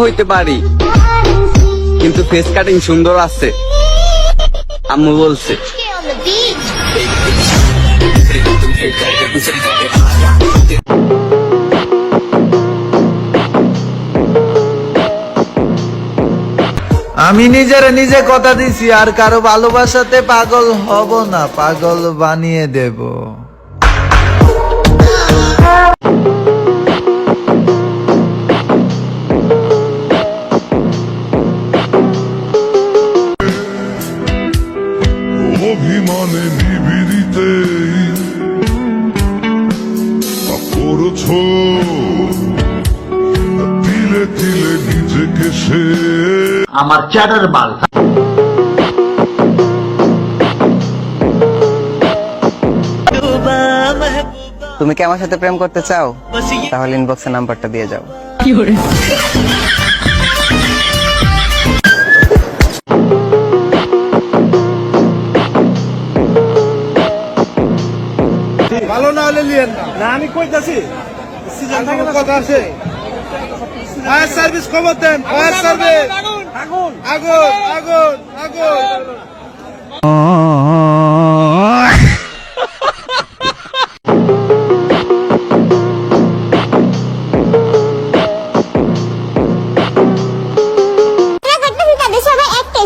হইতে পারি, কিন্তু ফেস কাটিং সুন্দর আছে, আম্মু বলছে। আমি নিজে কথা দিছি, আর কারো ভালোবাসাতে পাগল হব না, পাগল বানিয়ে দেব। অভিমানে নিবিড়িতে করছো, তিলে তিলে নিজেকে সে আমার চ্যাটার বাল। তুমি কি আমার সাথে প্রেম করতে চাও? তাহলে ইনবক্সে নাম্বারটা দিয়ে যাও। ভালো না হলে লিয়েন না, আমি কইতাছি সিজন থেকে কথা আছে। ফায়ার সার্ভিস খবর দেন, ফায়ার সার্ভিস। আগুন আগুন আগুন আগুন।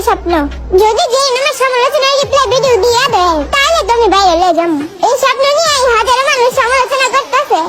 স্বপ্ন যদি যে নামে সমালোচনা রিপ্লাই ভিডিও দিয়া দেন, তাহলে তুমি বাইরে লয়ে যাম। এই স্বপ্ন নিয়ে হাজারো মানুষ সমালোচনা করতেছে।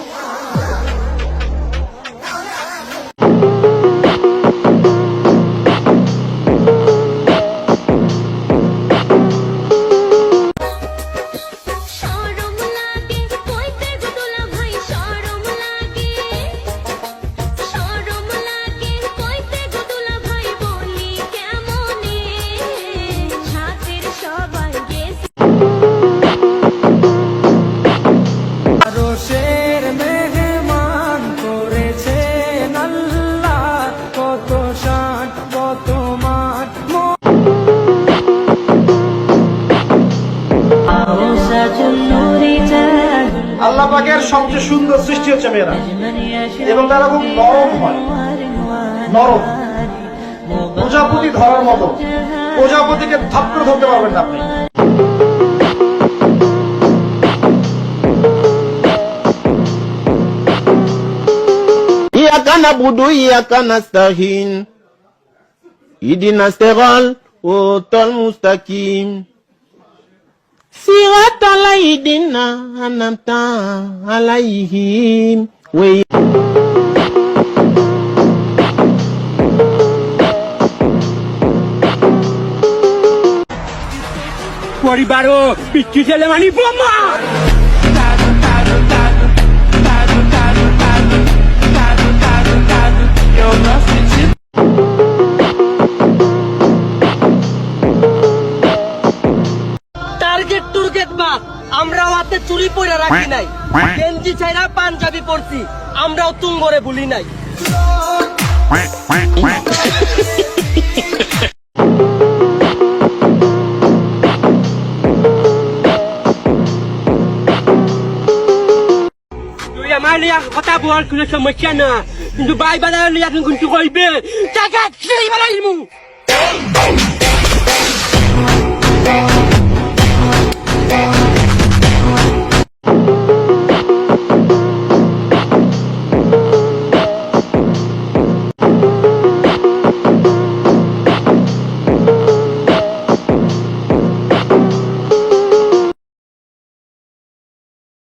আল্লাহ পাকের সবচেয়ে সুন্দর সৃষ্টি হচ্ছে মেয়েরা, এবং তারা খুব নরম হয়, নরম প্রজাপতি ধরার মতো। প্রজাপতিকে থাপ্পড় ধরতে পারবেন না আপনি। Iyyaka na'budu wa iyyaka nasta'in. Ihdinas siratal mustaqim. Siratal ladzina an'amta 'alaihim. পরিবারও পিচ্ছি ছেলে মানি বোমা। টার্গেট টুর্গেট বাদ, আমরাও হাতে চুরি পরে রাখি নাই, গেঞ্জি ছাইরা পাঞ্জাবি পরছি, আমরাও তুঙ্গরে ভুলি নাই। তুই আমার লিয়া কথা বল, কোনো সমস্যা না, কিন্তু বাই বাজার লিয়া কিন্তু কইবে টাকা ছেড়ে বেলাইমু।